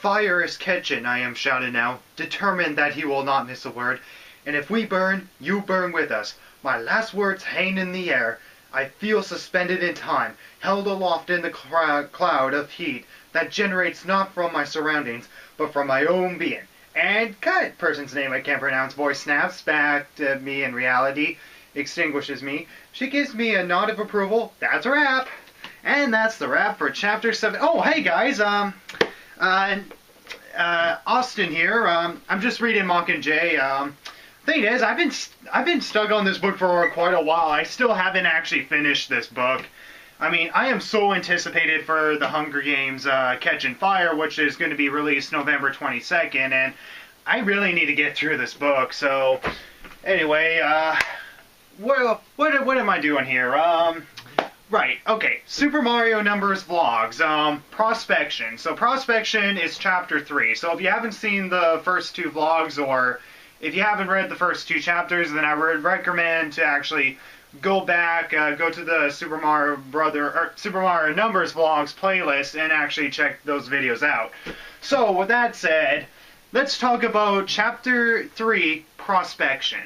Fire is catching, I am shouted now, determined that he will not miss a word. And if we burn, you burn with us. My last words hang in the air. I feel suspended in time, held aloft in the cloud of heat that generates not from my surroundings, but from my own being. And cut! Person's name I can't pronounce. Voice snaps back at me in reality, extinguishes me. She gives me a nod of approval. That's a wrap. And that's the wrap for Chapter 7. Oh, hey guys, Austin here. I'm just reading Mockingjay. Thing is, I've been stuck on this book for quite a while. I still haven't actually finished this book. I mean, I am so anticipated for the Hunger Games Catching Fire, which is going to be released November 22nd, and I really need to get through this book. So, anyway, what am I doing here? Right, okay, Super Mario Numbers vlogs, Prospection. So Prospection is Chapter 3. So if you haven't seen the first two vlogs, or if you haven't read the first two chapters, then I would recommend to actually go back, go to the Super Mario Numbers vlogs playlist and actually check those videos out. So with that said, let's talk about Chapter 3, Prospection.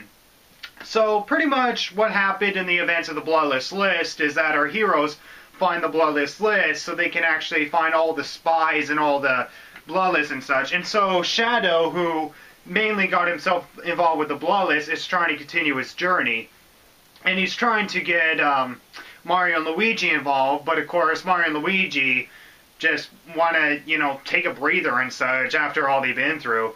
So pretty much what happened in the events of the Bloodless List is that our heroes find the Bloodless List so they can actually find all the spies and all the Bloodless and such. And so Shadow, who mainly got himself involved with the Bloodless, is trying to continue his journey. And he's trying to get Mario and Luigi involved, but of course Mario and Luigi just want to, you know, take a breather and such after all they've been through.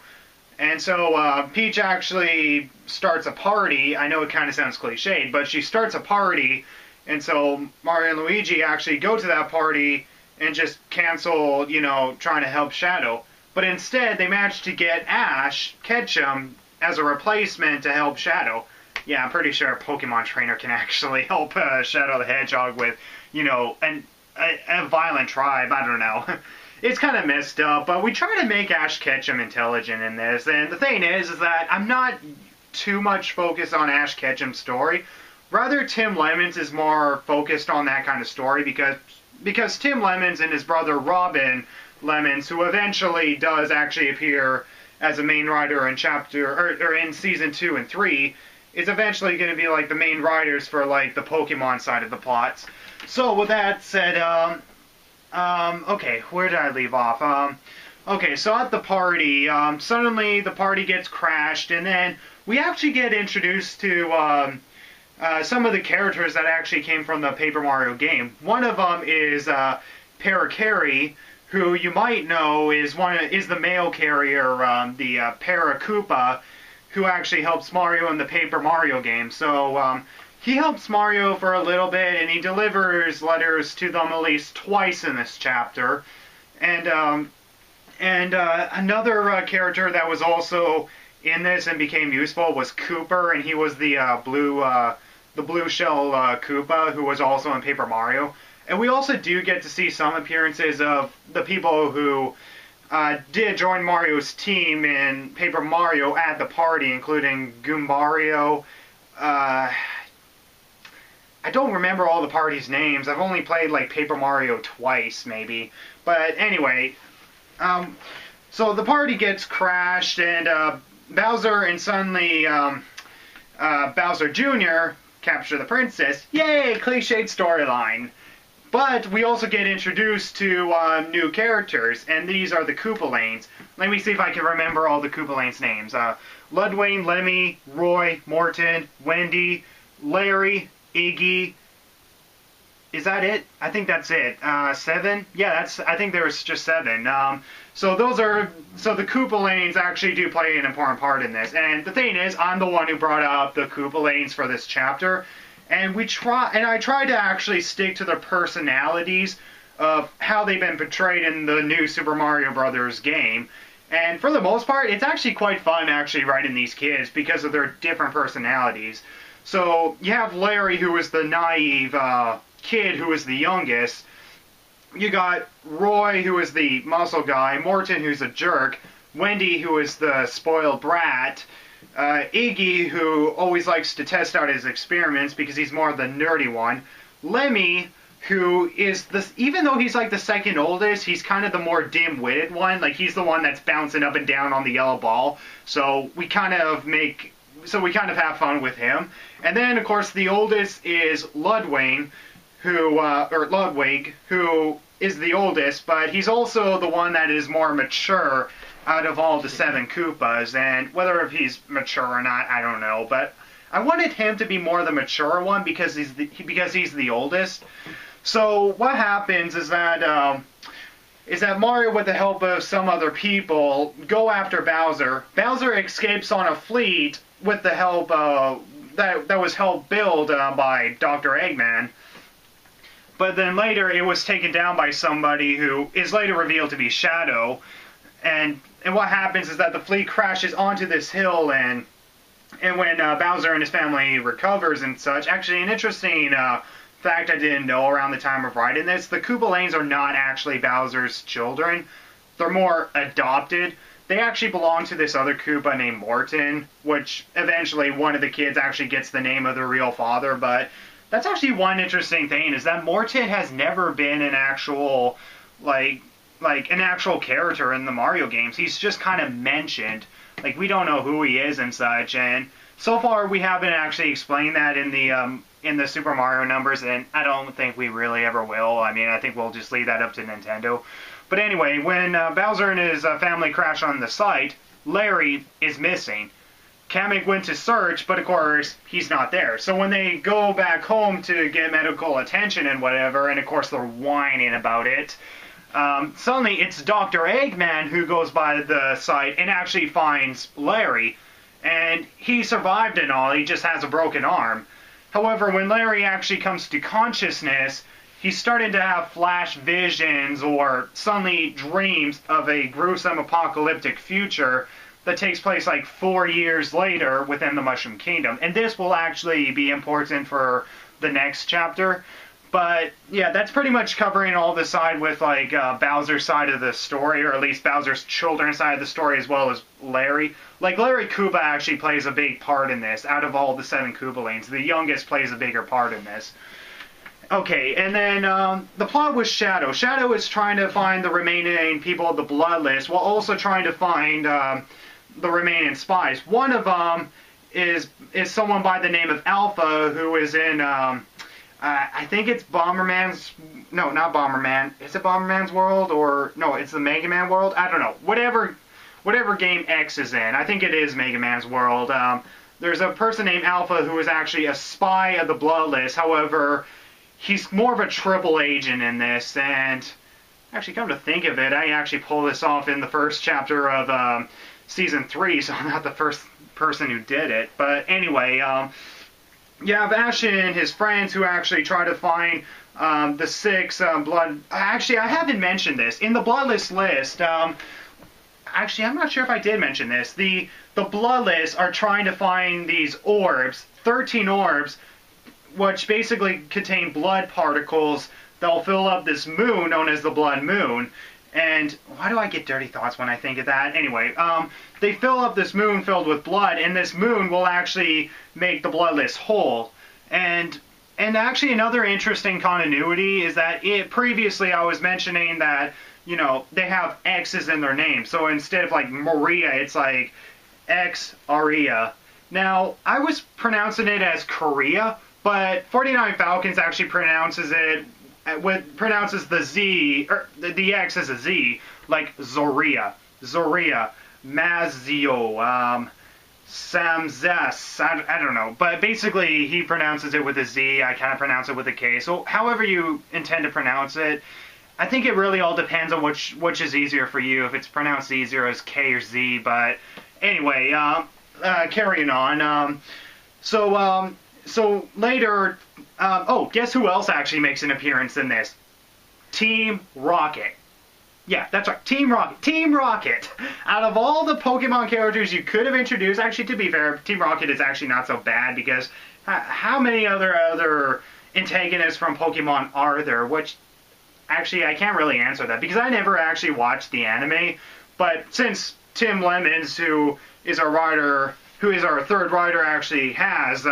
And so Peach actually starts a party. I know it kind of sounds cliched, but she starts a party, and so Mario and Luigi actually go to that party and just cancel, you know, trying to help Shadow. But instead, they manage to get Ash Ketchum as a replacement to help Shadow. Yeah, I'm pretty sure a Pokemon trainer can actually help Shadow the Hedgehog with, you know, a violent tribe. I don't know. It's kind of messed up, but we try to make Ash Ketchum intelligent in this. And the thing is that I'm not too much focused on Ash Ketchum's story. Rather, Tim Lemons is more focused on that kind of story because Tim Lemons and his brother Robin Lemons, who eventually does actually appear as a main writer in in season 2 and 3, is eventually going to be like the main writers for like the Pokemon side of the plots. So with that said, okay, where did I leave off? Okay, so at the party, suddenly the party gets crashed, and then we actually get introduced to some of the characters that actually came from the Paper Mario game. One of them is Paracary, who you might know is the mail carrier, the Paracoopa, who actually helps Mario in the Paper Mario game. So he helps Mario for a little bit, and he delivers letters to them at least twice in this chapter. And another character that was also in this and became useful was Cooper, and he was the blue shell Koopa, who was also in Paper Mario. And we also do get to see some appearances of the people who did join Mario's team in Paper Mario at the party, including Goombario. I don't remember all the party's names. I've only played like Paper Mario twice, maybe. But anyway, so the party gets crashed, and Bowser and suddenly Bowser Jr. capture the princess. Yay! Cliched storyline. But we also get introduced to new characters, and these are the Koopalanes. Let me see if I can remember all the Koopalanes' names. Ludwig, Lemmy, Roy, Morton, Wendy, Larry, Iggy. Is that it? I think that's it. 7? Yeah, I think there was just 7. So the Koopalanes actually do play an important part in this. And the thing is, I'm the one who brought up the Koopalanes for this chapter. And I tried to actually stick to the personalities of how they've been portrayed in the new Super Mario Bros. Game. And for the most part, it's actually quite fun actually writing these kids because of their different personalities. So you have Larry, who is the naive kid who is the youngest. You got Roy, who is the muscle guy. Morton, who's a jerk. Wendy, who is the spoiled brat. Iggy, who always likes to test out his experiments because he's more the nerdy one. Lemmy, who is this, even though he's like the second oldest, he's kind of the more dim-witted one. Like, he's the one that's bouncing up and down on the yellow ball. So we kind of have fun with him. And then, of course, the oldest is Ludwig, who is the oldest, but he's also the one that is more mature out of all the 7 Koopas. And whether if he's mature or not, I don't know. But I wanted him to be more the mature one because he's the oldest. So what happens is that Mario, with the help of some other people, go after Bowser. Bowser escapes on a fleet with the help that was helped build by Dr. Eggman. But then later it was taken down by somebody who is later revealed to be Shadow. And what happens is that the fleet crashes onto this hill, and when Bowser and his family recovers and such. Actually, an interesting fact I didn't know around the time of writing this, the Koopalanes are not actually Bowser's children. They're more adopted. They actually belong to this other Koopa named Morton, which eventually one of the kids actually gets the name of their real father. But that's actually one interesting thing, is that Morton has never been an actual, like an actual character in the Mario games. He's just kind of mentioned. Like, we don't know who he is and such, and so far we haven't actually explained that in the Super Mario numbers, and I don't think we really ever will. I mean, I think we'll just leave that up to Nintendo. But anyway, when Bowser and his family crash on the site, Larry is missing. Kamek went to search, but of course, he's not there. So when they go back home to get medical attention and whatever, and of course they're whining about it, suddenly it's Dr. Eggman who goes by the site and actually finds Larry. And he survived and all, he just has a broken arm. However, when Larry actually comes to consciousness, he's starting to have flash visions or suddenly dreams of a gruesome apocalyptic future that takes place like 4 years later within the Mushroom Kingdom. And this will actually be important for the next chapter. But yeah, that's pretty much covering all the side with like Bowser's side of the story, or at least Bowser's children's side of the story, as well as Larry. Like, Larry Koopa actually plays a big part in this. Out of all the 7 Koopalings, the youngest plays a bigger part in this. Okay, and then the plot was Shadow. Shadow is trying to find the remaining people of the Blood List, while also trying to find the remaining spies. One of them is someone by the name of Alpha, who is in I think it's Bomberman's... No, not Bomberman. Is it Bomberman's world? Or... No, it's the Mega Man world? I don't know. Whatever game X is in. I think it is Mega Man's world. There's a person named Alpha who is actually a spy of the Blood List. However, he's more of a triple agent in this. And actually, come to think of it, I actually pulled this off in the first chapter of Season 3, so I'm not the first person who did it. But anyway... you have Ash and his friends who actually try to find the 6 blood... Actually, I haven't mentioned this. In the Bloodless list, actually, I'm not sure if I did mention this. The Bloodless are trying to find these orbs, 13 orbs, which basically contain blood particles that will fill up this moon known as the Blood Moon. And why do I get dirty thoughts when I think of that? Anyway, they fill up this moon filled with blood, and this moon will actually make the Bloodless whole. And actually another interesting continuity is that previously I was mentioning that, you know, they have X's in their name. So instead of like Maria, it's like X Aria. Now, I was pronouncing it as Korea, but 49 Falcons actually pronounces the Z, or the X as a Z, like Zoria, Mazio, Samzes, I don't know. But basically, he pronounces it with a Z, I kind of pronounce it with a K. So however you intend to pronounce it, I think it really all depends on which is easier for you, if it's pronounced easier as K or Z. But anyway, carrying on. So later... guess who else actually makes an appearance in this? Team Rocket. Yeah, that's right, Team Rocket. Team Rocket! Out of all the Pokemon characters you could have introduced, actually, to be fair, Team Rocket is actually not so bad, because how many other antagonists from Pokemon are there? Which, actually, I can't really answer that, because I never actually watched the anime, but since Tim Lemons, who is our third writer, actually has,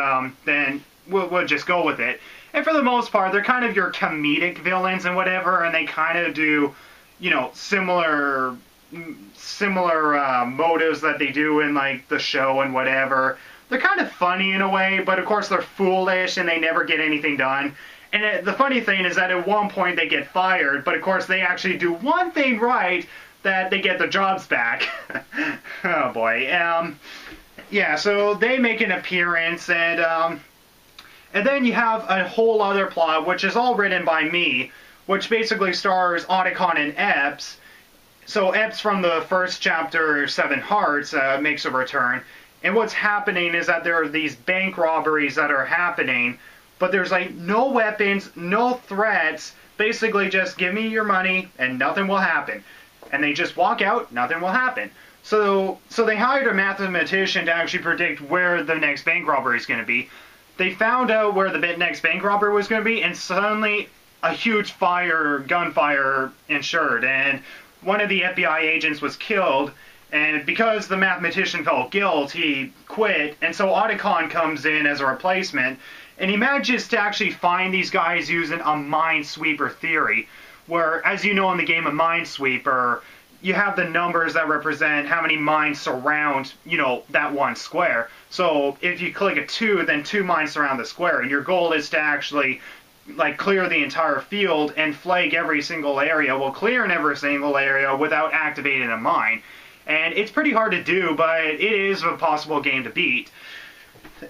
then... we'll just go with it. And for the most part, they're kind of your comedic villains and whatever, and they kind of do, you know, similar motives that they do in like the show and whatever. They're kind of funny in a way, but of course they're foolish and they never get anything done. And the funny thing is that at one point they get fired, but of course they actually do one thing right, that they get their jobs back. Oh boy. Yeah, so they make an appearance, and then you have a whole other plot, which is all written by me, which basically stars Otacon and Epps. So Epps from the first chapter, Seven Hearts, makes a return. And what's happening is that there are these bank robberies that are happening, but there's like no weapons, no threats, basically just give me your money and nothing will happen. And they just walk out, nothing will happen. So they hired a mathematician to actually predict where the next bank robbery is going to be. They found out where the next bank robbery was going to be, and suddenly a huge gunfire ensued, and one of the FBI agents was killed, and because the mathematician felt guilt, he quit, and so Otacon comes in as a replacement, and he manages to actually find these guys using a Minesweeper theory, where, as you know in the game of Minesweeper, you have the numbers that represent how many mines surround, you know, that one square. So if you click a 2, then 2 mines surround the square, and your goal is to actually like clear the entire field and flag every single area, well, clearing every single area without activating a mine. And it's pretty hard to do, but it is a possible game to beat.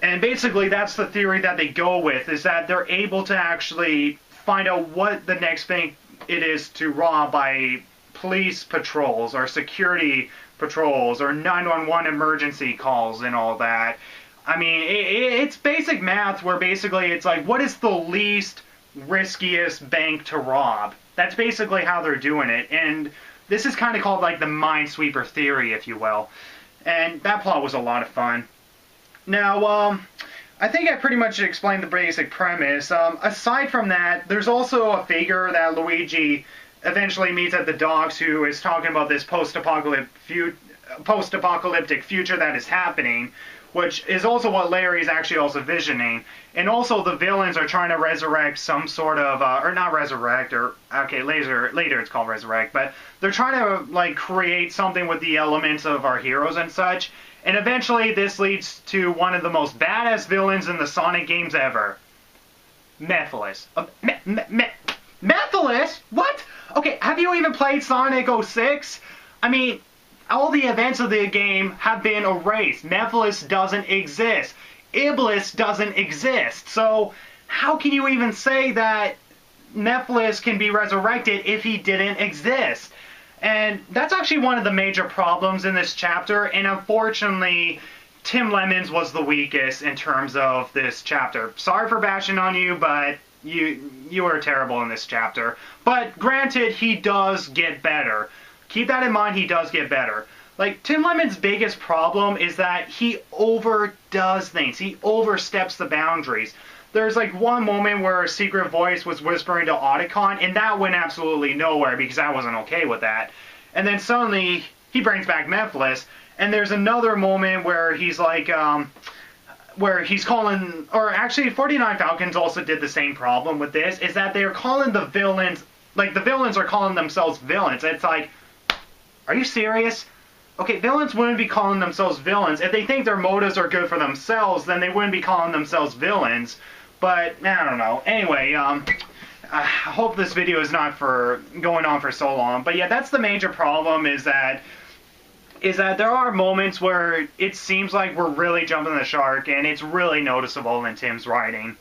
And basically that's the theory that they go with, is that they're able to actually find out what the next bank it is to rob by police patrols or security patrols or 911 emergency calls and all that. I mean, it's basic math where basically it's like, what is the least riskiest bank to rob? That's basically how they're doing it. And this is kind of called like the Minesweeper theory, if you will. And that plot was a lot of fun. Now, I think I pretty much explained the basic premise. Aside from that, there's also a figure that Luigi eventually meets at the docks who is talking about this post-apocalyptic future that is happening, which is also what Larry is actually also visioning. And also the villains are trying to resurrect some sort of, or not resurrect, or, okay, later it's called resurrect, but they're trying to, like, create something with the elements of our heroes and such. And eventually this leads to one of the most badass villains in the Sonic games ever. Mephiles. Mephiles? What? Okay, have you even played Sonic 06? I mean, all the events of the game have been erased. Mephiles doesn't exist. Iblis doesn't exist. So, how can you even say that Mephiles can be resurrected if he didn't exist? And that's actually one of the major problems in this chapter, and unfortunately, Tim Lemons was the weakest in terms of this chapter. Sorry for bashing on you, but you are terrible in this chapter. But granted, he does get better. Keep that in mind, he does get better. Like, Tim Lemon's biggest problem is that he overdoes things. He oversteps the boundaries. There's like one moment where a secret voice was whispering to Otacon, and that went absolutely nowhere because I wasn't okay with that. And then suddenly, he brings back Mephiles, and there's another moment where he's like, where he's calling, or actually 49 Falcons also did the same problem with this, is that they're calling the villains, like the villains are calling themselves villains. It's like, are you serious? Okay, villains wouldn't be calling themselves villains. If they think their motives are good for themselves, then they wouldn't be calling themselves villains. But, I don't know. Anyway, I hope this video is not for going on for so long. But yeah, that's the major problem, is that there are moments where it seems like we're really jumping the shark, and it's really noticeable in Tim's writing.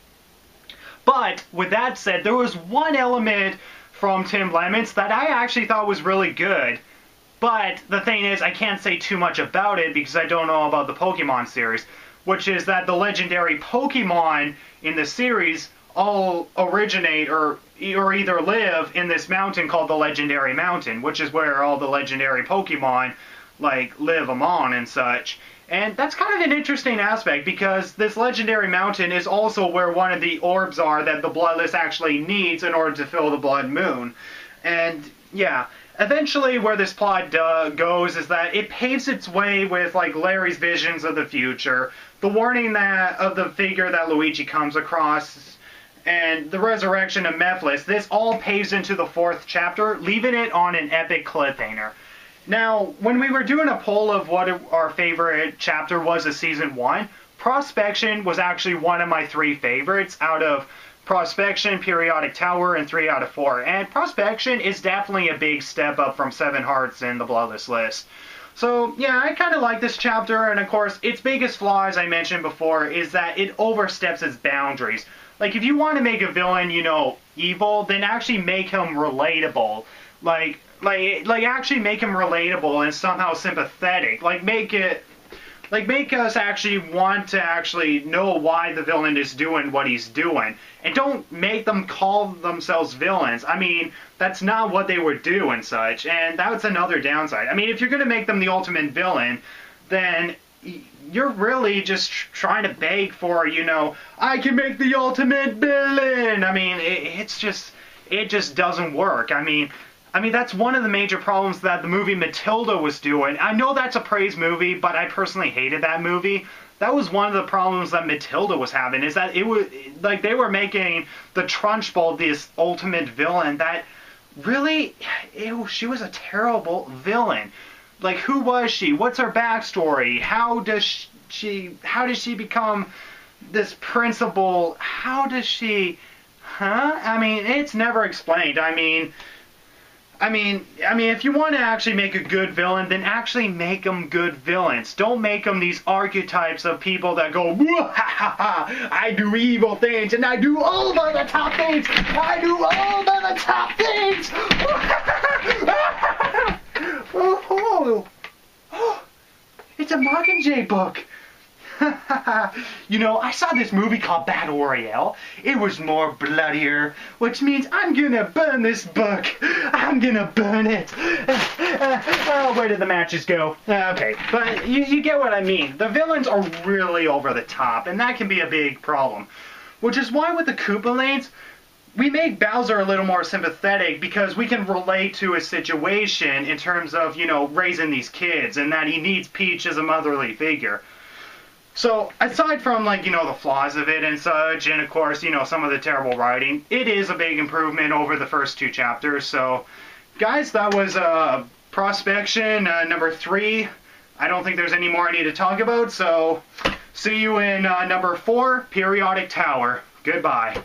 But, with that said, there was one element from Tim Lemons that I actually thought was really good. But the thing is, I can't say too much about it because I don't know about the Pokemon series, which is that the legendary Pokemon in the series all originate or either live in this mountain called the Legendary Mountain, which is where all the legendary Pokemon like live among and such. And that's kind of an interesting aspect because this Legendary Mountain is also where one of the orbs are that the Bloodless actually needs in order to fill the Blood Moon. And yeah, eventually where this plot goes is that it paves its way with like Larry's visions of the future, the warning that of the figure that Luigi comes across, and the resurrection of Mephiles. This all paves into the 4th chapter, leaving it on an epic cliffhanger. Now, when we were doing a poll of what our favorite chapter was of Season 1, Prospection was actually one of my 3 favorites out of Prospection, Periodic Tower, and 3 out of 4. And Prospection is definitely a big step up from 7 Hearts in the Bloodless list. So, yeah, I kind of like this chapter, and of course, its biggest flaw, as I mentioned before, is that it oversteps its boundaries. Like, if you want to make a villain, you know, evil, then actually make him relatable. Like actually make him relatable and somehow sympathetic. Make us actually want to actually know why the villain is doing what he's doing. And don't make them call themselves villains. I mean, that's not what they would do and such. And that's another downside. I mean, if you're going to make them the ultimate villain, then you're really just trying to beg for, you know, I can make the ultimate villain. I mean, it just doesn't work. I mean, that's one of the major problems that the movie Matilda was doing. I know that's a praise movie, but I personally hated that movie. That was one of the problems that Matilda was having, is that it was, like, they were making the Trunchbull this ultimate villain that really, she was a terrible villain. Like, who was she? What's her backstory? How does she become this principal? How does she, I mean, it's never explained. I mean, if you want to actually make a good villain, then actually make them good villains. Don't make them these archetypes of people that go, I do evil things, and I do over the top things. I do over the top things. It's a Mockingjay book. You know, I saw this movie called Battle Royale. It was more bloodier, which means I'm gonna burn this book. I'm gonna burn it. Where did the matches go? Okay, but you get what I mean. The villains are really over the top, and that can be a big problem. Which is why with the Koopalings, we make Bowser a little more sympathetic, because we can relate to his situation in terms of, you know, raising these kids, and that he needs Peach as a motherly figure. So, aside from, like, you know, the flaws of it and such, and of course, you know, some of the terrible writing, it is a big improvement over the first 2 chapters. So, guys, that was Prospection number 3. I don't think there's any more I need to talk about, so see you in number 4, Periodic Tower. Goodbye.